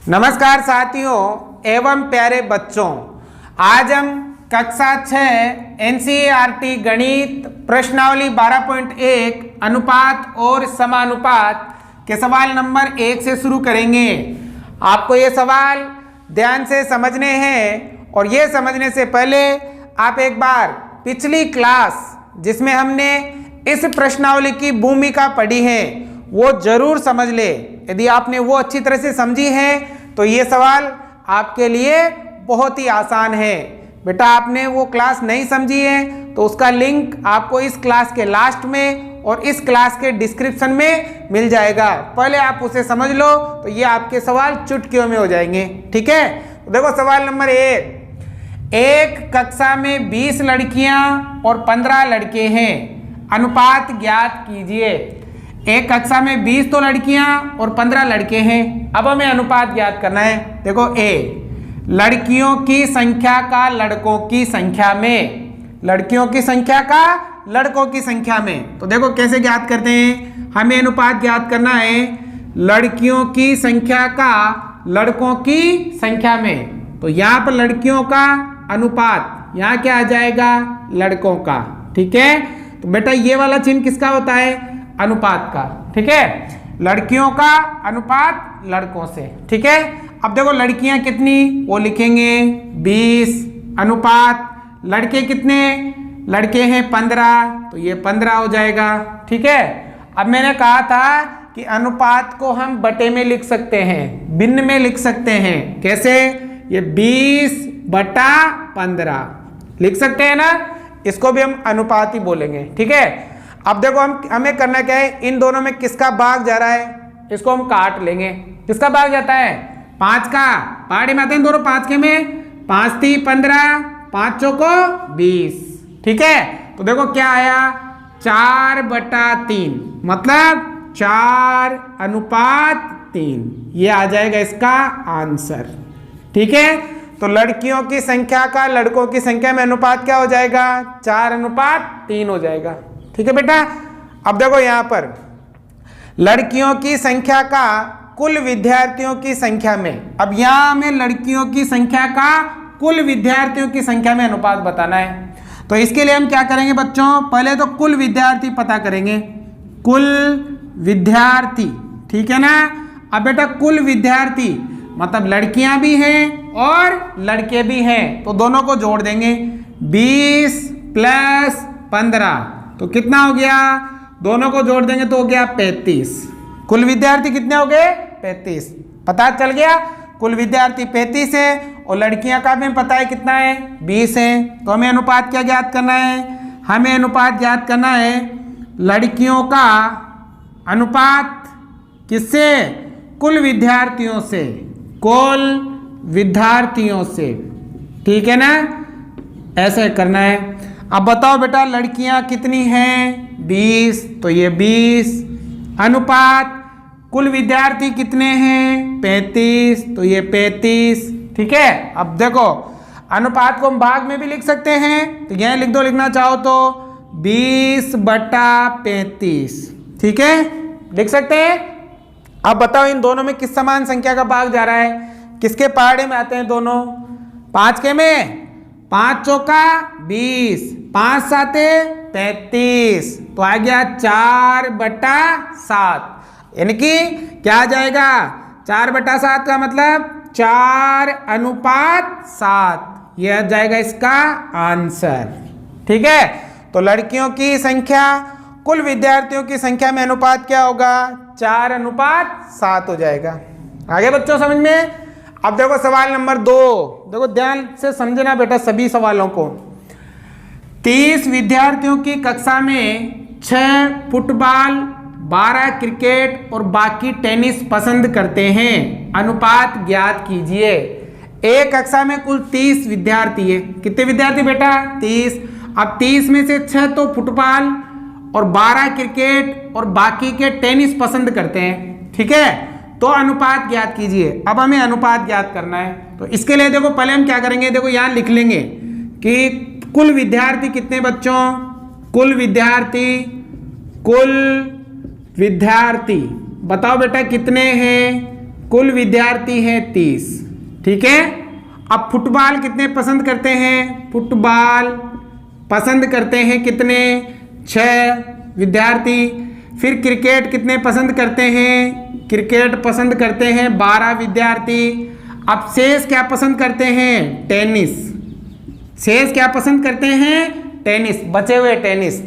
नमस्कार साथियों एवं प्यारे बच्चों, आज हम कक्षा 6 एनसीईआरटी गणित प्रश्नावली 12.1 अनुपात और समानुपात के सवाल नंबर 1 से शुरू करेंगे। आपको ये सवाल ध्यान से समझने हैं और ये समझने से पहले आप एक बार पिछली क्लास जिसमें हमने इस प्रश्नावली की भूमिका पढ़ी है वो जरूर समझ ले। यदि आपने वो अच्छी तरह से समझी है तो ये सवाल आपके लिए बहुत ही आसान है। बेटा आपने वो क्लास नहीं समझी है तो उसका लिंक आपको इस क्लास के लास्ट में और इस क्लास के डिस्क्रिप्शन में मिल जाएगा। पहले आप उसे समझ लो तो ये आपके सवाल चुटकियों में हो जाएंगे। ठीक है, तो देखो सवाल नंबर 1। एक कक्षा में 20 लड़कियां और 15 लड़के हैं, अनुपात ज्ञात कीजिए। एक कक्षा में 20 तो लड़कियां और 15 लड़के हैं। अब हमें अनुपात ज्ञात करना है। देखो ए, लड़कियों की संख्या का लड़कों की संख्या में, लड़कियों की संख्या का लड़कों की संख्या में। तो देखो कैसे ज्ञात करते हैं, हमें अनुपात ज्ञात करना है लड़कियों की संख्या का लड़कों की संख्या में। तो यहाँ पर लड़कियों का अनुपात, यहाँ क्या आ जाएगा, लड़कों का। ठीक है, तो बेटा ये वाला चिन्ह किसका होता है, अनुपात का। ठीक है, लड़कियों का अनुपात लड़कों से। ठीक है, अब देखो लड़कियां कितनी वो लिखेंगे 20 अनुपात लड़के कितने, लड़के हैं 15 तो ये 15 हो जाएगा। ठीक है, अब मैंने कहा था कि अनुपात को हम बटे में लिख सकते हैं, भिन्न में लिख सकते हैं। कैसे, ये 20/15 लिख सकते हैं ना, इसको भी हम अनुपात ही बोलेंगे। ठीक है, अब देखो हमें करना क्या है, इन दोनों में किसका भाग जा रहा है, इसको हम काट लेंगे। किसका भाग जाता है, 5 का। पहाड़ी में आते हैं दोनों 5 के में, 5 × 3 = 15, 5 × 4 = 20। ठीक है, तो देखो क्या आया, 4/3 मतलब 4:3। ये आ जाएगा इसका आंसर। ठीक है, तो लड़कियों की संख्या का लड़कों की संख्या में अनुपात क्या हो जाएगा, 4:3 हो जाएगा। ठीक है बेटा, अब देखो यहां पर लड़कियों की संख्या का कुल विद्यार्थियों की संख्या में, अब यहां हमें लड़कियों की संख्या का कुल विद्यार्थियों की संख्या में अनुपात बताना है। तो इसके लिए हम क्या करेंगे बच्चों, पहले तो कुल विद्यार्थी पता करेंगे, कुल विद्यार्थी। ठीक है ना, अब बेटा कुल विद्यार्थी मतलब लड़कियां भी हैं और लड़के भी हैं, तो दोनों को जोड़ देंगे। 20 + 15 तो कितना हो गया, दोनों को जोड़ देंगे तो हो गया 35। कुल विद्यार्थी कितने हो गए, 35। पता चल गया, कुल विद्यार्थी 35 है और लड़कियां का भी पता है कितना है, 20 है। तो हमें अनुपात क्या ज्ञात करना है, हमें अनुपात ज्ञात करना है लड़कियों का अनुपात किससे, कुल विद्यार्थियों से, कुल विद्यार्थियों से। ठीक है ना, ऐसे करना है। अब बताओ बेटा लड़कियां कितनी हैं, 20 तो ये 20 अनुपात कुल विद्यार्थी कितने हैं, 35 तो ये 35। ठीक है, अब देखो अनुपात को हम भाग में भी लिख सकते हैं, तो यह लिख दो, लिखना चाहो तो 20/35। ठीक है, लिख सकते हैं। अब बताओ इन दोनों में किस समान संख्या का भाग जा रहा है, किसके पहाड़े में आते हैं दोनों, 5 के में, 5 × 4 = 20, 5 × 7 = 35 तो आ गया 4/7। यानी कि क्या आ जाएगा, 4/7 का मतलब 4:7। यह आ जाएगा इसका आंसर। ठीक है, तो लड़कियों की संख्या कुल विद्यार्थियों की संख्या में अनुपात क्या होगा, 4:7 हो जाएगा। आगे बच्चों समझ में। अब देखो सवाल नंबर 2, देखो ध्यान से समझना बेटा सभी सवालों को। 30 विद्यार्थियों की कक्षा में 6 फुटबॉल, 12 क्रिकेट और बाकी टेनिस पसंद करते हैं, अनुपात ज्ञात कीजिए। एक कक्षा में कुल 30 विद्यार्थी है। कितने विद्यार्थी बेटा, 30। अब 30 में से 6 तो फुटबॉल और 12 क्रिकेट और बाकी के टेनिस पसंद करते हैं। ठीक है, तो अनुपात ज्ञात कीजिए। अब हमें अनुपात ज्ञात करना है, तो इसके लिए देखो पहले हम क्या करेंगे, देखो यहां लिख लेंगे कि कुल विद्यार्थी कितने बच्चों, कुल विद्यार्थी बताओ बेटा कितने हैं, कुल विद्यार्थी है 30, ठीक है। अब फुटबॉल कितने पसंद करते हैं? फुटबॉल पसंद करते हैं कितने? 6 विद्यार्थी। फिर क्रिकेट कितने पसंद करते हैं? क्रिकेट पसंद करते हैं 12 विद्यार्थी। अब शेष क्या पसंद करते हैं? टेनिस। शेष क्या पसंद करते हैं? टेनिस, बचे हुए टेनिस।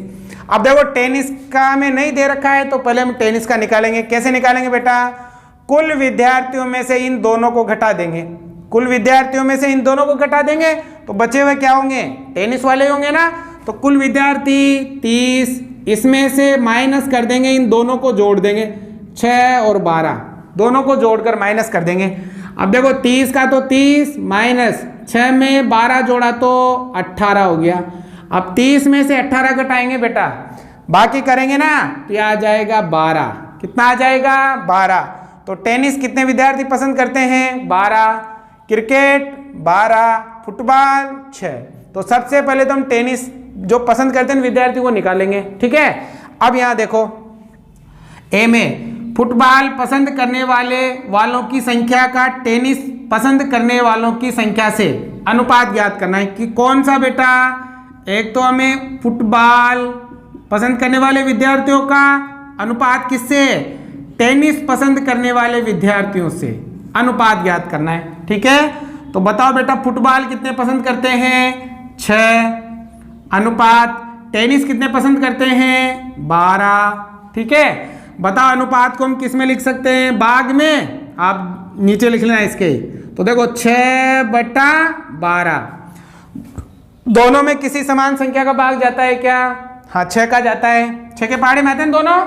अब देखो टेनिस का हमें नहीं दे रखा है तो पहले हम टेनिस का निकालेंगे। कैसे निकालेंगे बेटा? कुल विद्यार्थियों में से इन दोनों को घटा देंगे। कुल विद्यार्थियों में से इन दोनों को घटा देंगे तो बचे हुए क्या होंगे? टेनिस वाले होंगे ना। तो कुल विद्यार्थी 30, इसमें से माइनस कर देंगे, इन दोनों को जोड़ देंगे, 6 और 12 दोनों को जोड़कर माइनस कर देंगे। अब देखो 30 का तो 30 माइनस 6 में 12 जोड़ा तो 18 हो गया। अब 30 में से 18 घटाएंगे बेटा, बाकी करेंगे ना तो यह आ जाएगा 12। कितना आ जाएगा? 12। तो टेनिस कितने विद्यार्थी पसंद करते हैं? 12। Cricket 12, football 6। तो सबसे पहले तो हम टेनिस जो पसंद करते हैं विद्यार्थी को निकालेंगे, ठीक है। अब यहां देखो ए में फुटबॉल पसंद करने वालों की संख्या का टेनिस पसंद करने वालों की संख्या से अनुपात ज्ञात करना है कि कौन सा बेटा? एक तो हमें फुटबॉल पसंद करने वाले विद्यार्थियों का अनुपात किससे? टेनिस पसंद करने वाले विद्यार्थियों से अनुपात ज्ञात करना है, ठीक है। तो बताओ बेटा फुटबॉल कितने पसंद करते हैं? 6 अनुपात टेनिस कितने पसंद करते हैं? 12, ठीक है। बताओ अनुपात को हम किस में लिख सकते हैं? भाग में आप नीचे लिख लेना इसके। तो देखो 6/12 दोनों में किसी समान संख्या का भाग जाता है क्या? हाँ 6 का जाता है। 6 के पहाड़े में आते हैं दोनों।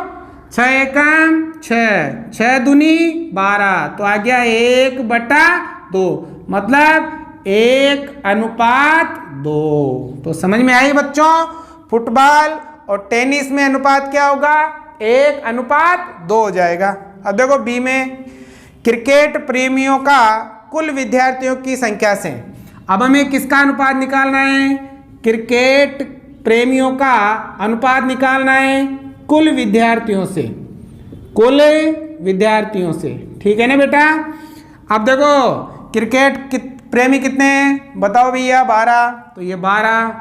6 एकम 6, 6 दूनी 12 तो आ गया 1/2, मतलब 1:2। तो समझ में आई बच्चों? फुटबॉल और टेनिस में अनुपात क्या होगा? 1:2 हो जाएगा। अब देखो बी में क्रिकेट प्रेमियों का कुल विद्यार्थियों की संख्या से अब हमें किसका अनुपात निकालना है? क्रिकेट प्रेमियों का अनुपात निकालना है कुल विद्यार्थियों से, कुल विद्यार्थियों से, ठीक है ना बेटा। अब देखो क्रिकेट प्रेमी कितने हैं? बताओ भैया 12, तो ये 12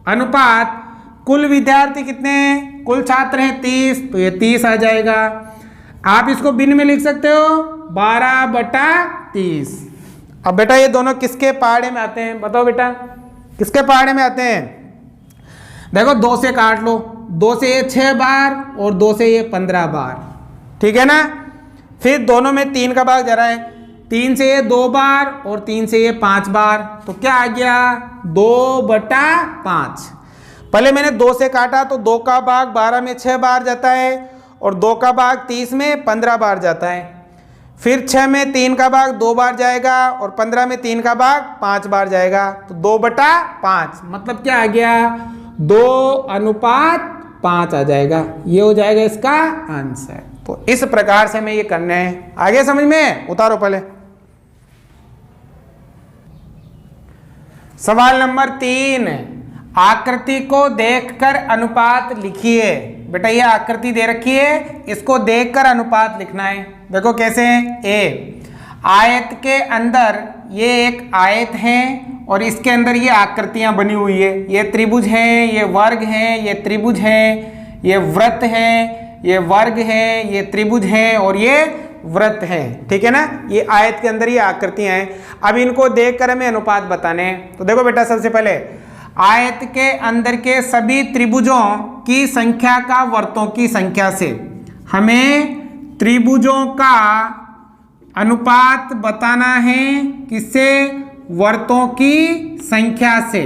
अनुपात कुल विद्यार्थी कितने हैं? कुल छात्र हैं 30, तो ये 30 आ जाएगा। आप इसको भिन्न में लिख सकते हो 12/30। अब बेटा ये दोनों किसके पहाड़े में आते हैं? बताओ बेटा किसके पहाड़े में आते हैं? देखो 2 से काट लो, 2 से ये 6 बार और 2 से ये 15 बार, ठीक है ना। फिर दोनों में 3 का भाग जा रहा है, 3 से ये 2 बार और 3 से ये 5 बार, तो क्या आ गया? 2/5। पहले मैंने 2 से काटा तो 2 का भाग 12 में 6 बार जाता है और 2 का भाग 30 में 15 बार जाता है। फिर 6 में 3 का भाग 2 बार जाएगा और 15 में 3 का भाग 5 बार जाएगा, तो 2/5 मतलब क्या आ गया? 2:5 आ जाएगा। ये हो जाएगा इसका आंसर। तो इस प्रकार से हमें ये करना है। आगे समझ में? उतारो पहले। सवाल नंबर 3, आकृति को देखकर अनुपात लिखिए। बेटा ये आकृति दे रखी है, इसको देखकर अनुपात लिखना है। देखो कैसे? ए आयत के अंदर ये एक आयत है और इसके अंदर ये आकृतियां बनी हुई है। ये त्रिभुज है, ये वर्ग है, ये त्रिभुज है, ये वृत्त है, ये वर्ग है, ये त्रिभुज है और ये वृत्त है, ठीक है ना। ये आयत के अंदर ये आकृतियां हैं। अब इनको देखकर हमें अनुपात बताने हैं। तो देखो बेटा सबसे पहले आयत के अंदर के सभी त्रिभुजों की संख्या का वर्तों की संख्या से हमें त्रिभुजों का अनुपात बताना है। किससे? वर्तों की संख्या से।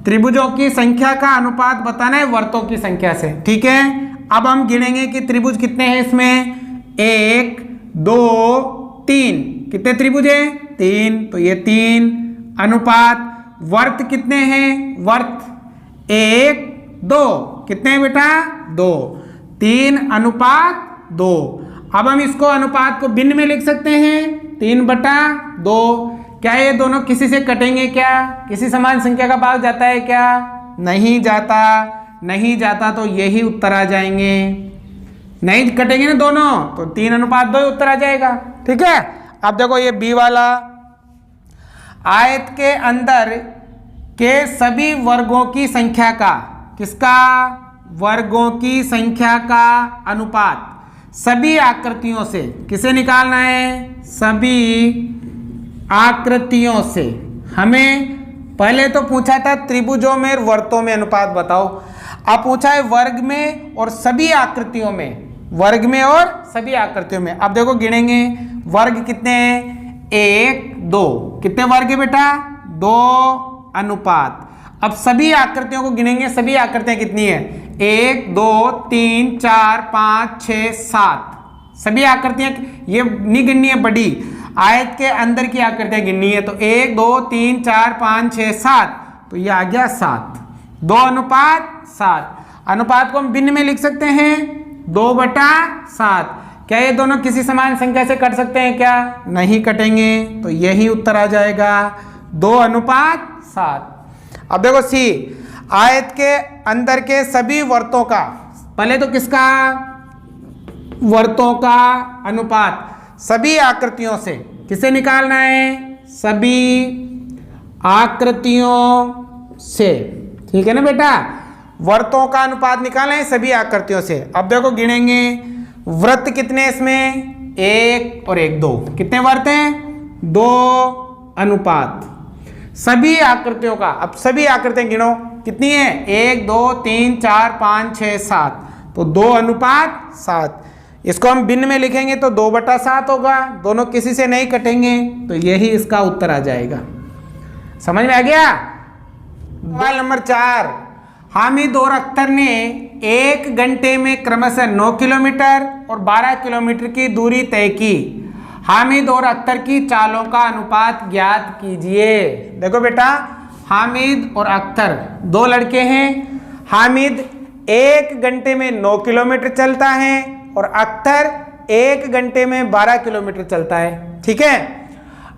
त्रिभुजों की संख्या का अनुपात बताना है वर्तों की संख्या से, ठीक है। अब हम गिनेंगे कि त्रिभुज कितने हैं इसमें। 1 2 3 कितने त्रिभुज हैं? 3, तो ये 3 अनुपात। वर्त कितने हैं? वर्त 1 2 कितने हैं बेटा? 2, 3 अनुपात 2। अब हम इसको अनुपात को भिन्न में लिख सकते हैं 3/2। क्या ये दोनों किसी से कटेंगे क्या? किसी समान संख्या का भाग जाता है क्या? नहीं जाता। नहीं जाता तो यही उत्तर आ जाएंगे। नहीं कटेंगे ना दोनों तो 3/2 उत्तर आ जाएगा, ठीक है। अब देखो ये बी वाला, आयत के अंदर के सभी वर्गों की संख्या का, किसका, वर्गों की संख्या का अनुपात सभी आकृतियों से, किसे निकालना है, सभी आकृतियों से। हमें पहले तो पूछा था त्रिभुजों में और वर्तों में अनुपात बताओ, अब पूछा है वर्ग में और सभी आकृतियों में, वर्ग में और सभी आकृतियों में। अब देखो गिनेंगे वर्ग कितने हैं, 1 2, कितने वर्ग है बेटा, 2 अनुपात। अब सभी आकृतियों को गिनेंगे, सभी आकृतियां कितनी है, 1 2 3 4 5 6 7, सभी आकृतियां ये नहीं गिननी है बड़ी, आयत के अंदर की आकृतियां गिननी है। तो 1 2 3 4 5 6 7, तो ये आ गया 7, 2 अनुपात 7। अनुपात को हम भिन्न में लिख सकते हैं 2/7। क्या ये दोनों किसी समान संख्या से कट सकते हैं क्या, नहीं कटेंगे, तो यही उत्तर आ जाएगा 2/7। अब देखो सी, आयत के अंदर के सभी वर्तों का, पहले तो किसका, वर्तों का अनुपात सभी आकृतियों से, किसे निकालना है, सभी आकृतियों से, ठीक है ना बेटा, वर्तों का अनुपात निकालना है सभी आकृतियों से। अब देखो गिनेंगे वृत्त कितने इसमें, 1 और 1 2, कितने वृत्त हैं, 2 अनुपात सभी आकृतियों का। अब सभी आकृतियां गिनो कितनी है, 1 2 3 4 5 6 7, तो 2 अनुपात 7। इसको हम भिन्न में लिखेंगे तो 2/7 होगा, दोनों किसी से नहीं कटेंगे, तो यही इसका उत्तर आ जाएगा। समझ में आ गया। सवाल नंबर 4, हामिद और अख्तर ने 1 घंटे में क्रमशः 9 किलोमीटर और 12 किलोमीटर की दूरी तय की। हामिद और अख्तर की चालों का अनुपात ज्ञात कीजिए। देखो बेटा, हामिद और अख्तर 2 लड़के हैं। हामिद 1 घंटे में 9 किलोमीटर चलता है और अख्तर 1 घंटे में 12 किलोमीटर चलता है, ठीक है।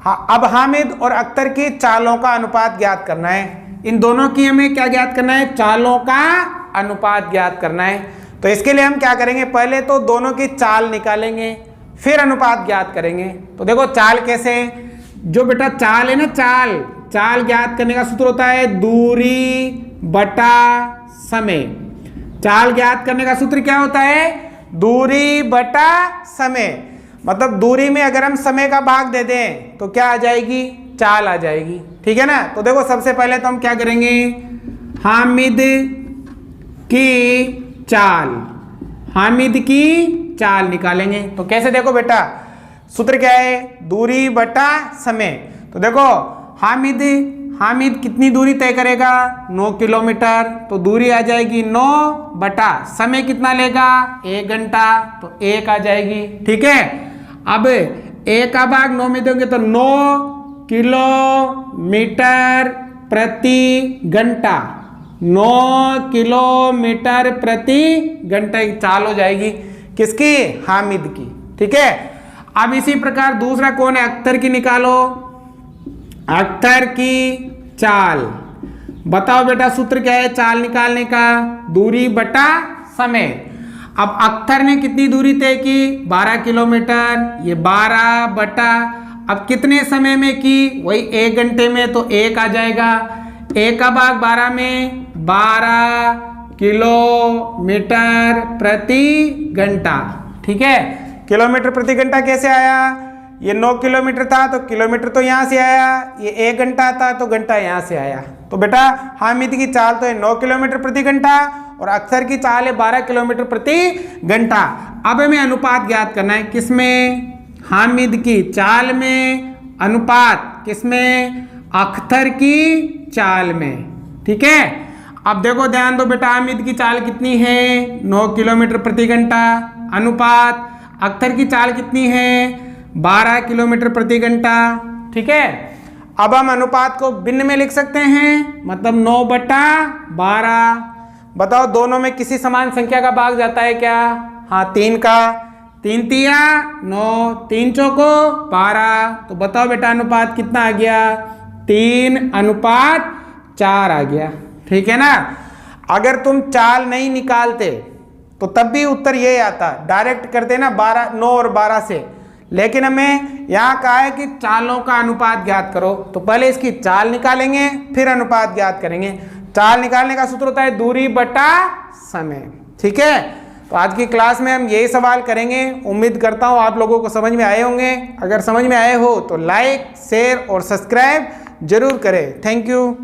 अब हामिद और अख्तर की चालों का अनुपात ज्ञात करना है। इन दोनों की हमें क्या ज्ञात करना है, चालों का अनुपात ज्ञात करना है। तो इसके लिए हम क्या करेंगे, पहले तो दोनों की चाल निकालेंगे, फिर अनुपात ज्ञात करेंगे। तो देखो चाल कैसे, जो बेटा चाल है ना, चाल ज्ञात करने का सूत्र होता है दूरी बटा समय। चाल ज्ञात करने का सूत्र क्या होता है, दूरी बटा समय। मतलब दूरी में अगर हम समय का भाग दे दें तो क्या आ जाएगी, चाल आ जाएगी, ठीक है ना। तो देखो सबसे पहले तो हम क्या करेंगे, हामिद की चाल, हामिद की चाल निकालेंगे। तो कैसे, देखो बेटा सूत्र क्या है, दूरी बटा समय। तो देखो हामिद कितनी दूरी तय करेगा, 9 किलोमीटर, तो दूरी आ जाएगी 9 बटा समय कितना लेगा, 1 घंटा, तो 1 आ जाएगी, ठीक है। अब 1 का भाग 9 में दोगे तो 9 किलोमीटर प्रति घंटा, 9 किलोमीटर प्रति घंटा की चाल हो जाएगी, किसकी, हामिद की, ठीक है। अब इसी प्रकार दूसरा कौन है, अख्तर की निकालो। अख्तर की चाल, बताओ बेटा सूत्र क्या है चाल निकालने का, दूरी बटा समय। अब अख्तर ने कितनी दूरी तय की, 12 किलोमीटर, ये 12 बटा, अब कितने समय में की, वही 1 घंटे में, तो 1 आ जाएगा। 1 का भाग 12 में, 12 किलोमीटर प्रति घंटा, ठीक है। किलोमीटर प्रति घंटा कैसे आया, ये 9 किलोमीटर था तो किलोमीटर तो यहाँ से आया, ये 1 घंटा था तो घंटा यहाँ से आया। तो बेटा हामिद की चाल तो है 9 किलोमीटर प्रति घंटा और अख्तर की चाल है 12 किलोमीटर प्रति घंटा। अब हमें अनुपात ज्ञात करना है, किसमें, हामिद की चाल में, अनुपात किसमें, अख्तर की चाल में, ठीक है। अब देखो ध्यान दो बेटा, हामिद की चाल कितनी है, 9 किलोमीटर प्रति घंटा, अनुपात अख्तर की चाल कितनी है, 12 किलोमीटर प्रति घंटा, ठीक है। अब हम अनुपात को भिन्न में लिख सकते हैं, मतलब 9 बटा 12। बताओ दोनों में किसी समान संख्या का भाग जाता है क्या, हाँ 3 का, 3 तिया 9, 3 चौको 12। तो बताओ बेटा अनुपात कितना आ गया, 3 अनुपात 4 आ गया, ठीक है ना। अगर तुम चाल नहीं निकालते तो तब भी उत्तर ये आता, डायरेक्ट करते ना 9 और 12 से, लेकिन हमें यहाँ कहा है कि चालों का अनुपात ज्ञात करो, तो पहले इसकी चाल निकालेंगे फिर अनुपात ज्ञात करेंगे। चाल निकालने का सूत्र होता है दूरी बटा समय। ठीक है, तो आज की क्लास में हम यही सवाल करेंगे। उम्मीद करता हूँ आप लोगों को समझ में आए होंगे। अगर समझ में आए हो तो लाइक, शेयर और सब्सक्राइब जरूर करें। Thank you.